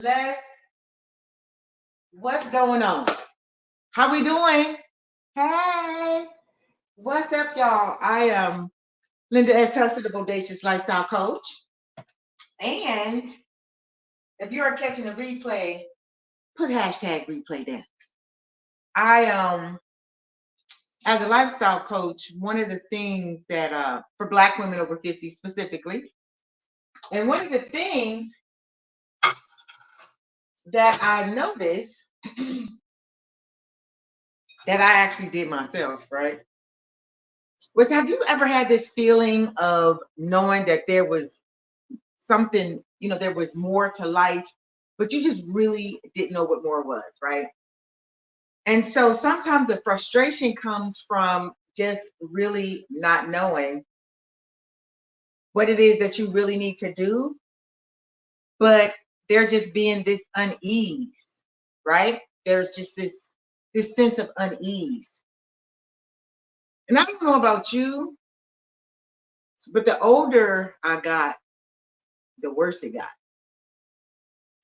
Les, what's going on? How we doing? Hey, what's up, y'all? I am Linda S. Tussett, the Bodacious Lifestyle Coach. And if you are catching the replay, put hashtag replay there. I as a lifestyle coach, one of the things that for Black women over 50 specifically, and one of the things that I noticed that I actually did myself, right? Was, have you ever had this feeling of knowing that there was something, there was more to life, but you just really didn't know what more was, right? And so sometimes the frustration comes from just really not knowing what it is that you really need to do, but there just being this unease, right? There's just this sense of unease. And I don't know about you, but the older I got, the worse it got.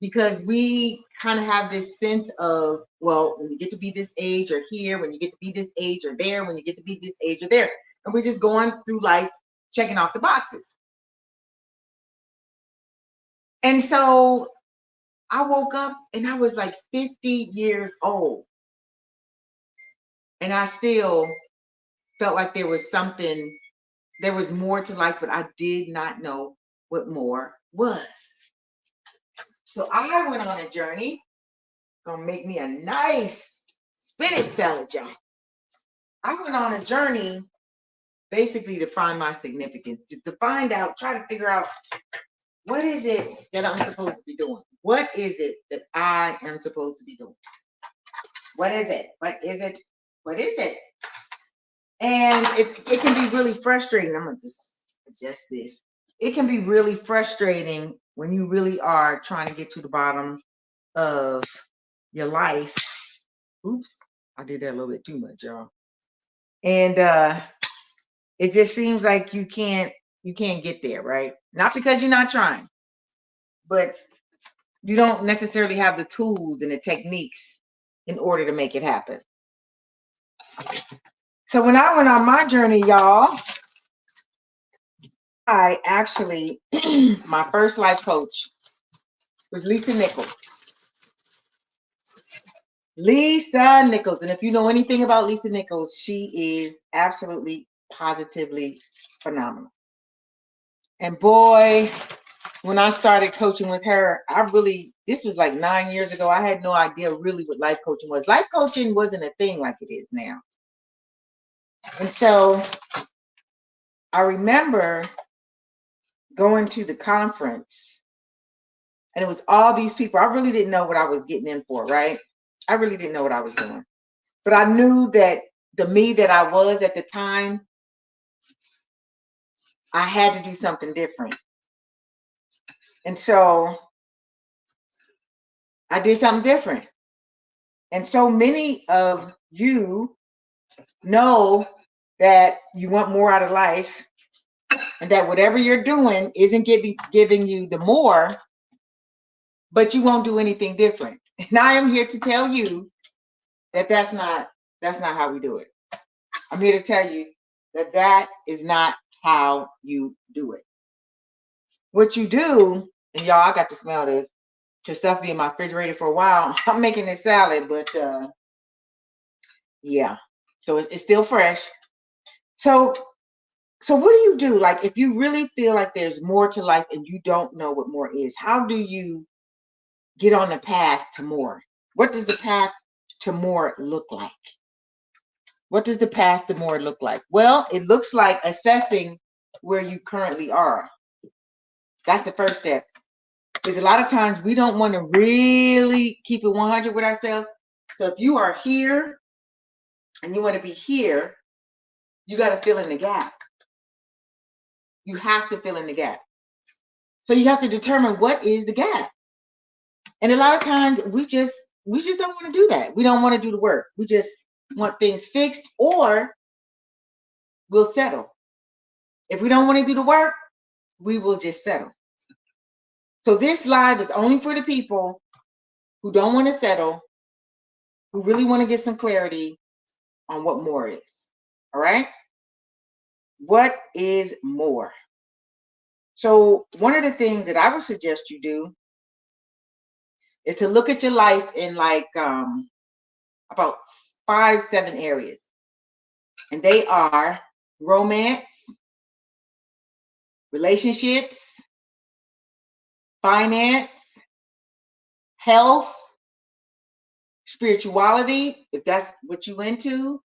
Because we kind of have this sense of, well, when you get to be this age or here, when you get to be this age or there, when you get to be this age or there. And we're just going through life checking off the boxes. And so I woke up and I was like 50 years old. And I still felt like there was something, there was more to life, but I did not know what more was. So I went on a journey. Gonna make me a nice spinach salad, y'all. I went on a journey basically to find my significance, to find out, try to figure out what is it that I'm supposed to be doing? What is it that I am supposed to be doing? What is it? What is it? What is it? And it can be really frustrating. I'm gonna just adjust this. It can be really frustrating when you really are trying to get to the bottom of your life. Oops, I did that a little bit too much, y'all. And it just seems like you can't get there, right? Not because you're not trying, but you don't necessarily have the tools and the techniques in order to make it happen. So when I went on my journey, y'all, I actually my first life coach was Lisa Nichols. Lisa Nichols. And if you know anything about Lisa Nichols, she is absolutely positively phenomenal. And boy, when I started coaching with her, this was like 9 years ago. I had no idea really what life coaching was. Life coaching wasn't a thing like it is now. And so I remember going to the conference, and it was all these people. I really didn't know what I was getting in for, right? I really didn't know what I was doing. But I knew that the me that I was at the time, I had to do something different. And so I did something different. And so many of you know that you want more out of life, and that whatever you're doing isn't giving you the more, but you won't do anything different. And I am here to tell you that that's not how we do it. I'm here to tell you that that is not how you do it. What you do, and y'all, I got to smell this, because stuff be in my refrigerator for a while. I'm making this salad, but yeah, so it's still fresh. So what do you do? Like, if you really feel like there's more to life and you don't know what more is, how do you get on the path to more? What does the path to more look like? What does the path to more look like? Well, it looks like assessing where you currently are. That's the first step. Because a lot of times we don't want to really keep it 100 with ourselves. So if you are here and you want to be here, you got to fill in the gap. You have to fill in the gap. So you have to determine what is the gap. And a lot of times we just don't want to do that. We don't want to do the work. We just want things fixed, or we'll settle. If we don't want to do the work, we will just settle. So this live is only for the people who don't want to settle, who really want to get some clarity on what more is. All right? What is more? So, one of the things that I would suggest you do is to look at your life in like about 5, 7 areas. And they are romance, relationships, finance, health, spirituality, if that's what you into,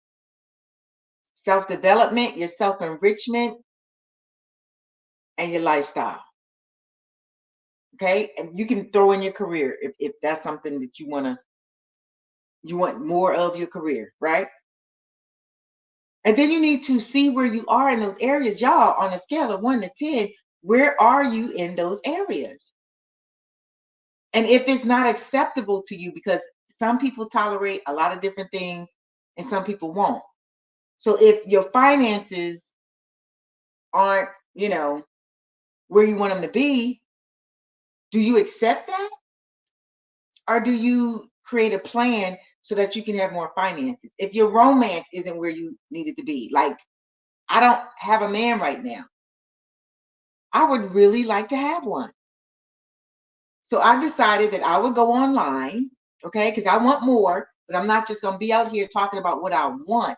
self-development, your self-enrichment, and your lifestyle. Okay, and you can throw in your career if that's something that you want more of your career, right? And then you need to see where you are in those areas. Y'all, on a scale of 1 to 10, where are you in those areas? And if it's not acceptable to you, because some people tolerate a lot of different things and some people won't. So if your finances aren't, where you want them to be, do you accept that? Or do you create a plan so that you can have more finances? If your romance isn't where you need it to be, like I don't have a man right now, I would really like to have one. So I decided that I would go online, okay, because I want more, but I'm not just going to be out here talking about what I want.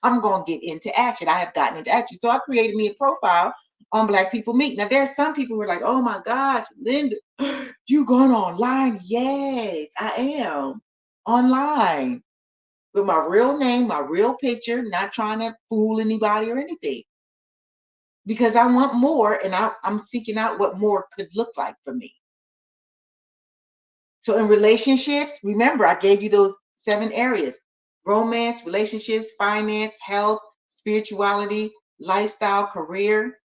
I'm going to get into action. I have gotten into action. So I created me a profile on Black People Meet. Now, there are some people who are like, oh my gosh, Linda, you going online? Yes, I am online with my real name, my real picture, not trying to fool anybody or anything. Because I want more, and I'm seeking out what more could look like for me. So in relationships, remember, I gave you those 7 areas: romance, relationships, finance, health, spirituality, lifestyle, career,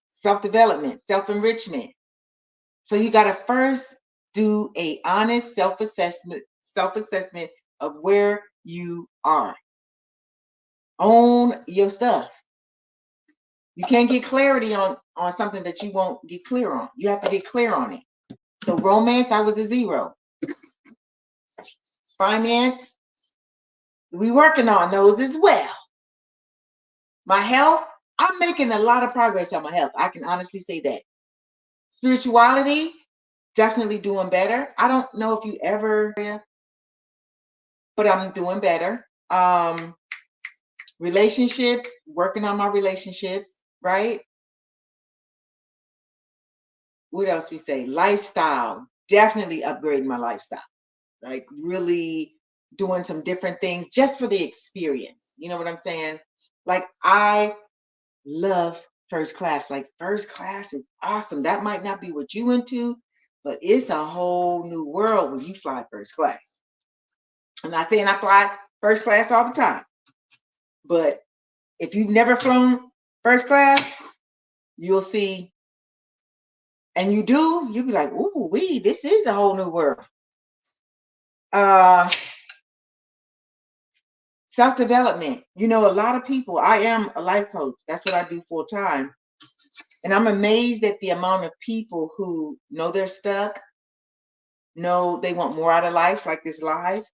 self-development, self-enrichment. So you got to first do a honest self-assessment of where you are. Own your stuff. You can't get clarity on something that you won't get clear on. You have to get clear on it. So romance, I was a 0. Finance, we working on those as well. My health, I'm making a lot of progress on my health. I can honestly say that. Spirituality, definitely doing better. I don't know if you ever, but I'm doing better. Relationships, working on my relationships, right? What else we say? Lifestyle, definitely upgrading my lifestyle. Like really doing some different things just for the experience. You know what I'm saying? Like I love first class. Like first class is awesome. That might not be what you into, but it's a whole new world when you fly first class. I'm not saying I fly first class all the time, but if you've never flown first class, you'll see, and you'll be like, ooh, this is a whole new world. Self-development. A lot of people, I am a life coach. That's what I do full time. And I'm amazed at the amount of people who know they're stuck, know they want more out of life, like this life,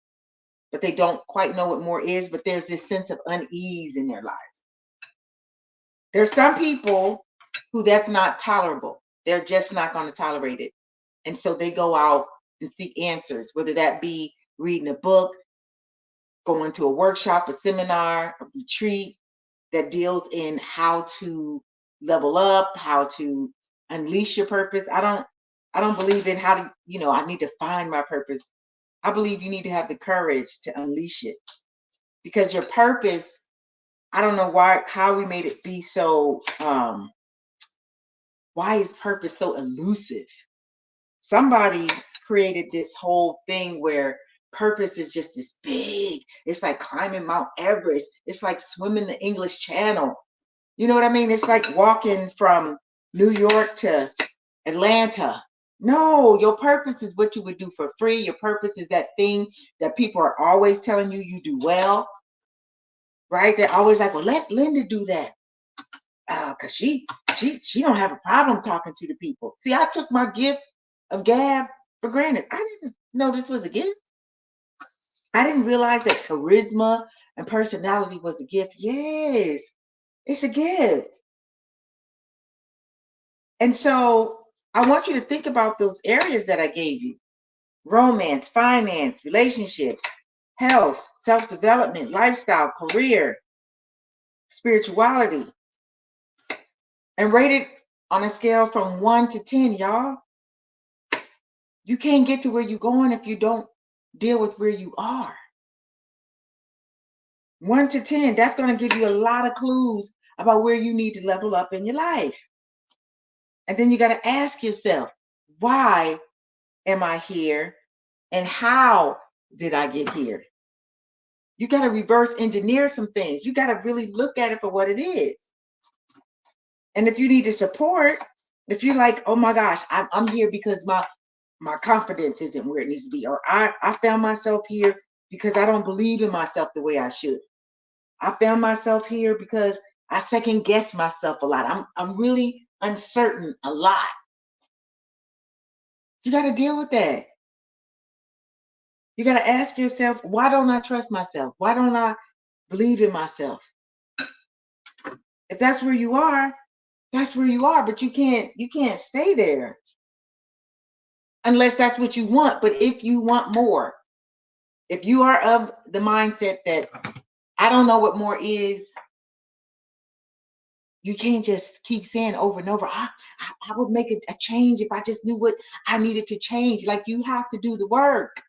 but they don't quite know what more is. But there's this sense of unease in their life. There's some people who that's not tolerable. They're just not going to tolerate it. And so they go out and seek answers, whether that be reading a book, going to a workshop, a seminar, a retreat that deals in how to level up, how to unleash your purpose. I don't believe in how to, I need to find my purpose. I believe you need to have the courage to unleash it, because your purpose, I don't know how we made it be so, why is purpose so elusive? Somebody created this whole thing where purpose is just this big, it's like climbing Mount Everest. It's like swimming the English Channel. You know what I mean? It's like walking from New York to Atlanta. No, your purpose is what you would do for free. Your purpose is that thing that people are always telling you do well, right? They're always like, well, let Linda do that. Because she don't have a problem talking to the people. See, I took my gift of gab for granted. I didn't know this was a gift. I didn't realize that charisma and personality was a gift. Yes, it's a gift. And so I want you to think about those areas that I gave you: romance, finance, relationships, health, self development, lifestyle, career, spirituality, and rate it on a scale from 1 to 10, y'all. You can't get to where you're going if you don't deal with where you are. 1 to 10, that's going to give you a lot of clues about where you need to level up in your life. And then you got to ask yourself, why am I here? And how did I get here? You got to reverse engineer some things. You got to really look at it for what it is. And if you need to support, if you're like, oh my gosh, I'm here because my confidence isn't where it needs to be, or I found myself here because I don't believe in myself the way I should. I found myself here because I second guess myself a lot. I'm really uncertain a lot. You got to deal with that. You got to ask yourself, why don't I trust myself? Why don't I believe in myself? If that's where you are, that's where you are, but you can't stay there unless that's what you want. But if you want more, if you are of the mindset that I don't know what more is, you can't just keep saying over and over, I would make a change if I just knew what I needed to change. Like, you have to do the work.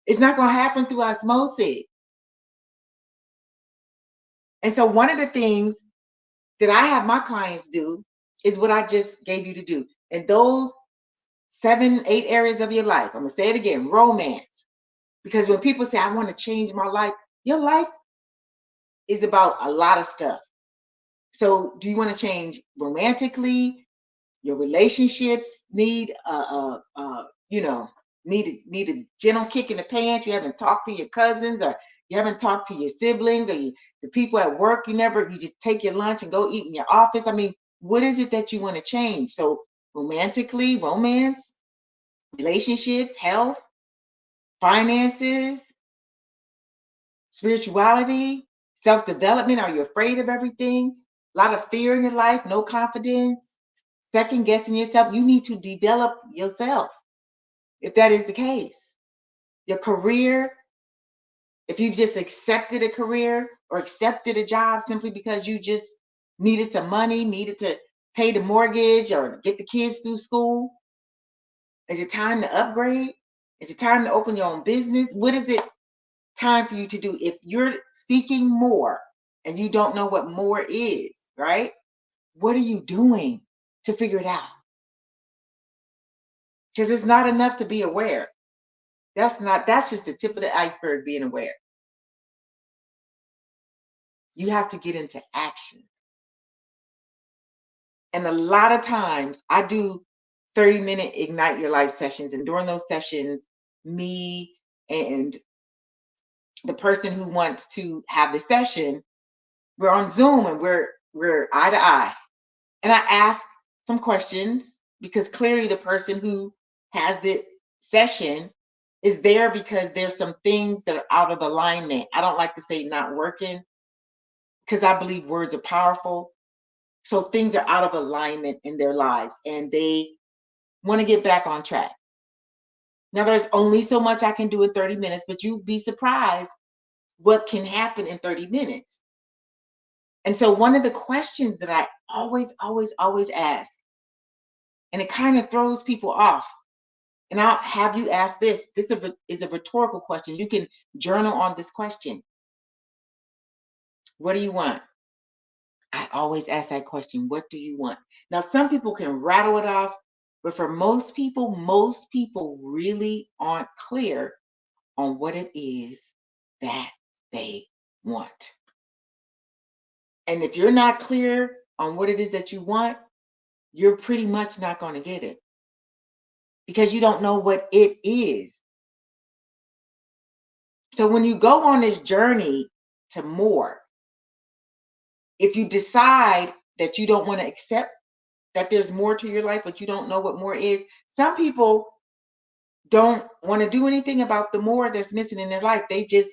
It's not going to happen through osmosis. And so one of the things that I have my clients do is what I just gave you to do. And those 7, 8 areas of your life, I'm going to say it again: romance. Because when people say, I want to change my life, your life is about a lot of stuff. So do you want to change romantically? Your relationships need need a gentle kick in the pants. You haven't talked to your cousins, or you haven't talked to your siblings, or the people at work. You just take your lunch and go eat in your office. I mean, what is it that you want to change? So romantically, romance, relationships, health, finances, spirituality, self-development. Are you afraid of everything? A lot of fear in your life, no confidence, second guessing yourself. You need to develop yourself if that is the case. Your career, if you've just accepted a career or accepted a job simply because you just needed some money, needed to pay the mortgage or get the kids through school, is it time to upgrade? Is it time to open your own business? What is it time for you to do? If you're seeking more and you don't know what more is, right? What are you doing to figure it out? Because it's not enough to be aware. That's just the tip of the iceberg, being aware. You have to get into action. And a lot of times I do 30-minute Ignite Your Life sessions. And during those sessions, me and the person who wants to have the session, we're on Zoom and we're eye to eye. And I ask some questions because clearly the person who has the session is there because there's some things that are out of alignment. I don't like to say not working because I believe words are powerful. So things are out of alignment in their lives and they want to get back on track. Now, there's only so much I can do in 30 minutes, but you'd be surprised what can happen in 30 minutes. And so one of the questions that I always ask, and it kind of throws people off, and I'll have you ask this. This is a rhetorical question. You can journal on this question. What do you want? I always ask that question. What do you want? Now, some people can rattle it off, but for most people really aren't clear on what it is that they want. And if you're not clear on what it is that you want, you're pretty much not going to get it because you don't know what it is. So when you go on this journey to more, if you decide that you don't want to accept that there's more to your life, but you don't know what more is. Some people don't want to do anything about the more that's missing in their life. They just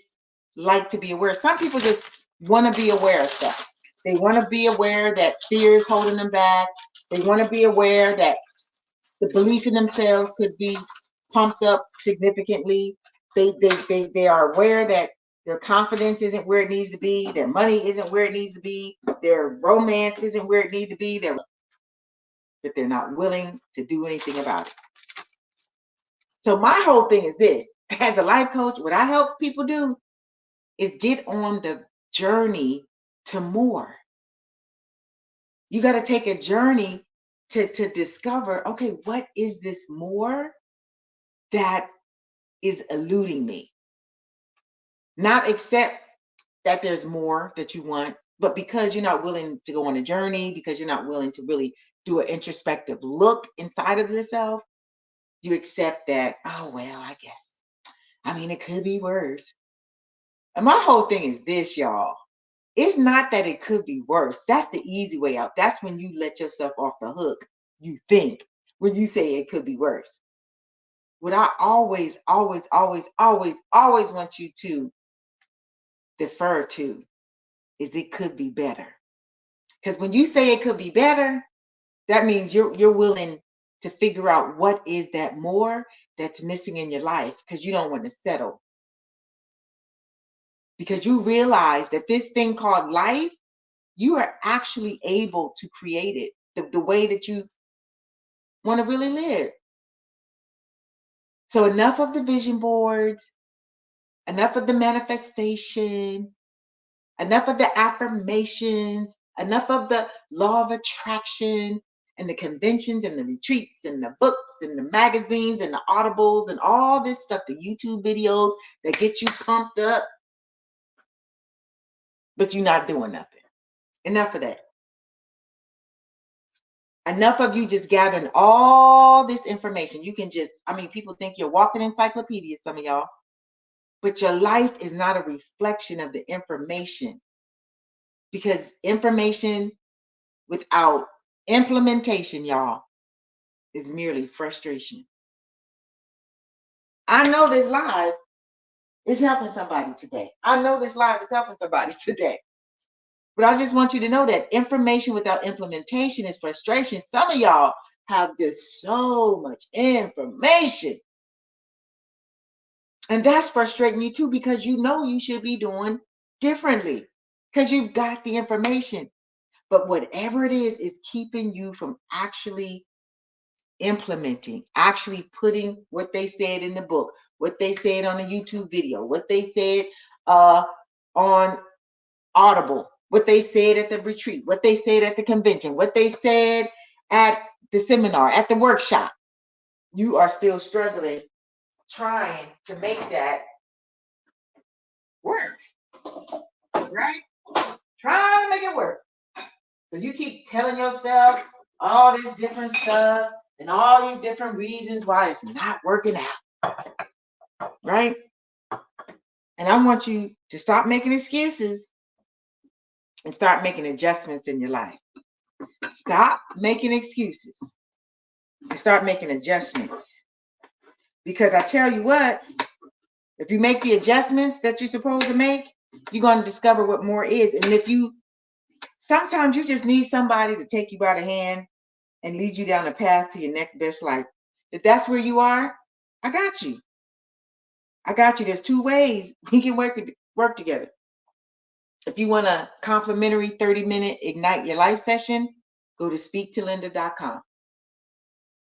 like to be aware. Some people just want to be aware of stuff. They want to be aware that fear is holding them back. They want to be aware that the belief in themselves could be pumped up significantly. They are aware that their confidence isn't where it needs to be. Their money isn't where it needs to be. Their romance isn't where it needs to be. But they're not willing to do anything about it. So my whole thing is this: as a life coach, what I help people do is get on the journey to more. You got to take a journey to discover, okay, what is this more that is eluding me? Not accept that there's more that you want, but because you're not willing to go on a journey, because you're not willing to really do an introspective look inside of yourself, you accept that, oh, well, I guess, I mean, it could be worse. And my whole thing is this, y'all. It's not that it could be worse. That's the easy way out. That's when you let yourself off the hook. You think when you say it could be worse. What I always want you to defer to is it could be better. Because when you say it could be better, that means you're willing to figure out what is that more that's missing in your life, because you don't want to settle. Because you realize that this thing called life, you are actually able to create it the way that you want to really live. So enough of the vision boards, enough of the manifestation, enough of the affirmations, enough of the law of attraction and the conventions and the retreats and the books and the magazines and the audibles and all this stuff, the YouTube videos that get you pumped up, but you're not doing nothing. Enough of that. Enough of you just gathering all this information. You can just, I mean, people think you're walking encyclopedia, some of y'all, but your life is not a reflection of the information, because information without implementation, y'all, is merely frustration. I know this live is helping somebody today. I know this live is helping somebody today. But I just want you to know that information without implementation is frustration. Some of y'all have just so much information. And that's frustrating you too, because you know you should be doing differently because you've got the information. But whatever it is keeping you from actually implementing, actually putting what they said in the book, what they said on a YouTube video, what they said on Audible, what they said at the retreat, what they said at the convention, what they said at the seminar, at the workshop. You are still struggling, trying to make that work, right? Trying to make it work. So you keep telling yourself all this different stuff and all these different reasons why it's not working out, right? And I want you to stop making excuses and start making adjustments in your life. Stop making excuses and start making adjustments. Because I tell you what, if you make the adjustments that you're supposed to make, you're going to discover what more is. And if you, sometimes you just need somebody to take you by the hand and lead you down the path to your next best life. If that's where you are, I got you. I got you. There's two ways we can work together. If you want a complimentary 30-minute Ignite Your Life session, go to speaktolinda.com.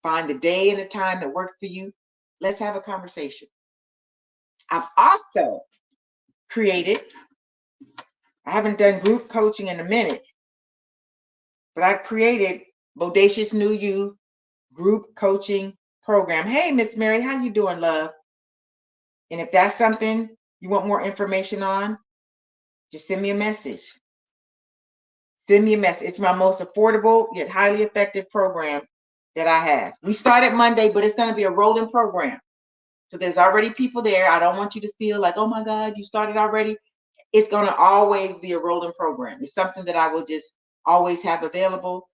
Find the day and the time that works for you. Let's have a conversation. I've also created, I haven't done group coaching in a minute, but I created Bodacious New You group coaching program. Hey, Miss Mary, how you doing, love? And if that's something you want more information on, just send me a message. Send me a message. It's my most affordable yet highly effective program that I have. We started Monday, but it's going to be a rolling program. So there's already people there. I don't want you to feel like, oh my God, you started already. It's going to always be a rolling program. It's something that I will just always have available.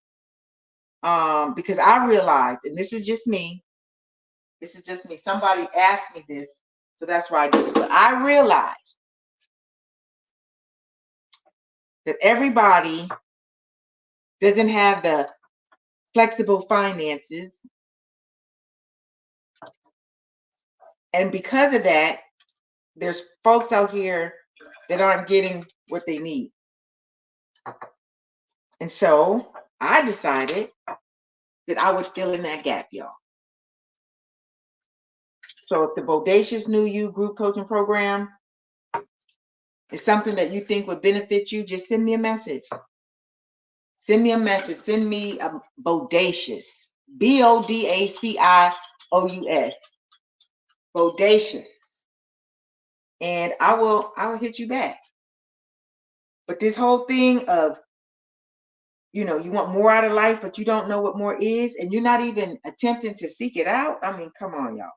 Because I realized, and this is just me, somebody asked me this, so that's why I did it. But I realized that everybody doesn't have the flexible finances. And because of that, there's folks out here that aren't getting what they need. And so I decided that I would fill in that gap, y'all. So if the Bodacious New You group coaching program is something that you think would benefit you, just send me a message. Send me a message. Send me a Bodacious. Bodacious. Bodacious. And I will hit you back. But this whole thing of, you know, you want more out of life, but you don't know what more is, and you're not even attempting to seek it out. I mean, come on, y'all.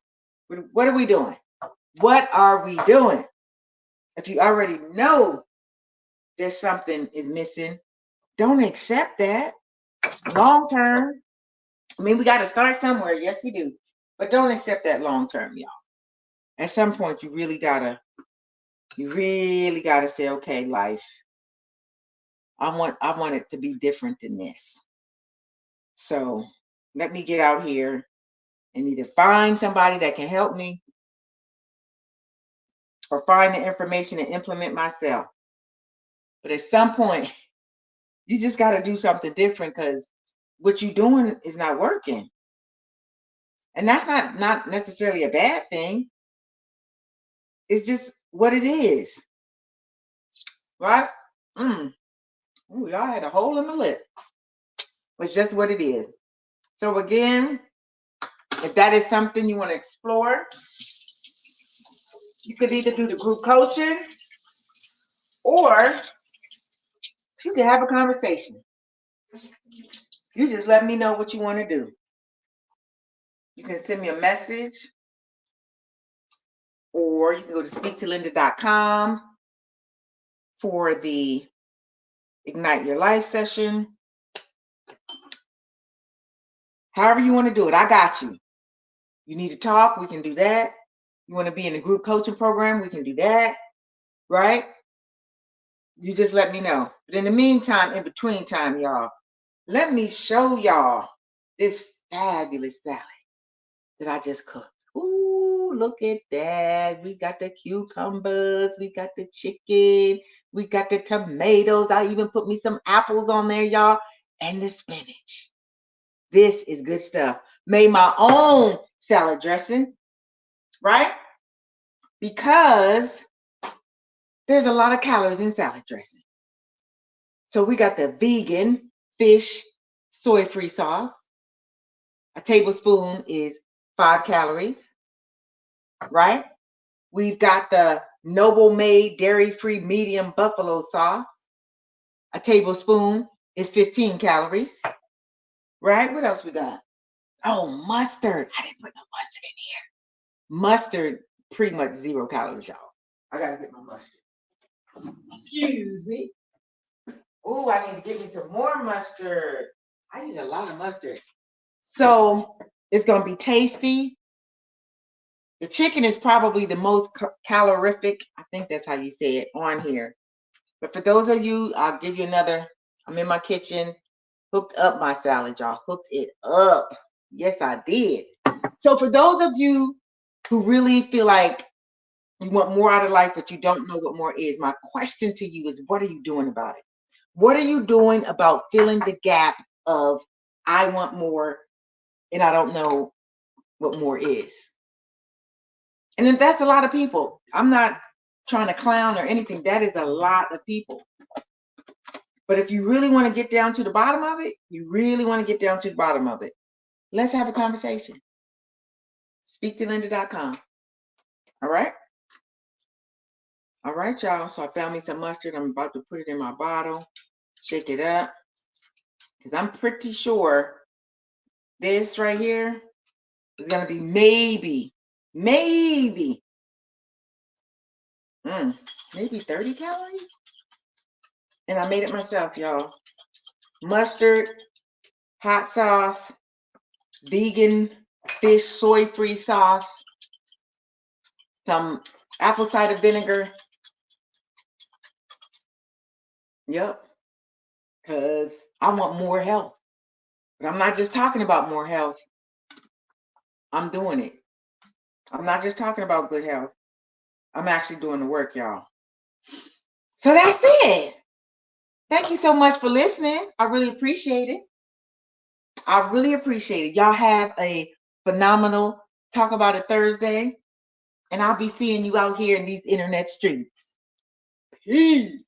What are we doing? What are we doing? If you already know there's something is missing, don't accept that. Long term, I mean, we got to start somewhere. Yes, we do. But don't accept that long term, y'all. At some point, you really gotta say, okay, life, I want it to be different than this. So let me get out here and either find somebody that can help me or find the information and implement myself. But at some point, you just got to do something different, because what you're doing is not working. And that's not necessarily a bad thing. It's just what it is. Right? Ooh, y'all had a hole in my lip. It's just what it is. So again, if that is something you want to explore, you could either do the group coaching or you can have a conversation. You just let me know what you want to do. You can send me a message, or you can go to speaktolinda.com for the Ignite Your Life session. However you want to do it, I got you. You need to talk, we can do that. You want to be in a group coaching program, we can do that, right? You just let me know. But in the meantime, in between time, y'all, let me show y'all this fabulous salad that I just cooked. Ooh, look at that. We got the cucumbers, we got the chicken, we got the tomatoes. I even put me some apples on there, y'all, and the spinach. This is good stuff. Made my own salad dressing, right? Because there's a lot of calories in salad dressing. So we got the vegan fish soy-free sauce. A tablespoon is 5 calories, right? We've got the Noble Made dairy-free medium buffalo sauce. A tablespoon is 15 calories, right? What else we got? Oh, mustard. I didn't put no mustard in here. Mustard, pretty much 0 calories, y'all. I gotta get my mustard. Excuse me. Oh, I need to get me some more mustard. I use a lot of mustard. So it's gonna be tasty. The chicken is probably the most calorific, I think that's how you say it, on here. But for those of you, I'll give you another. I'm in my kitchen, hooked up my salad, y'all. Hooked it up. Yes, I did. So for those of you who really feel like you want more out of life, but you don't know what more is, my question to you is, what are you doing about it? What are you doing about filling the gap of I want more and I don't know what more is? And then that's a lot of people. I'm not trying to clown or anything. That is a lot of people. But if you really want to get down to the bottom of it, let's have a conversation. Speaktolinda.com. All right? All right, y'all. So I found me some mustard. I'm about to put it in my bottle, shake it up, because I'm pretty sure this right here is going to be maybe 30 calories. And I made it myself, y'all. Mustard, hot sauce, vegan fish soy-free sauce, some apple cider vinegar. Yep, because I want more health. But I'm not just talking about more health. I'm doing it. I'm not just talking about good health. I'm actually doing the work, y'all. So that's it. Thank you so much for listening. I really appreciate it. I really appreciate it. Y'all have a phenomenal Talk About It Thursday. And I'll be seeing you out here in these internet streets. Peace.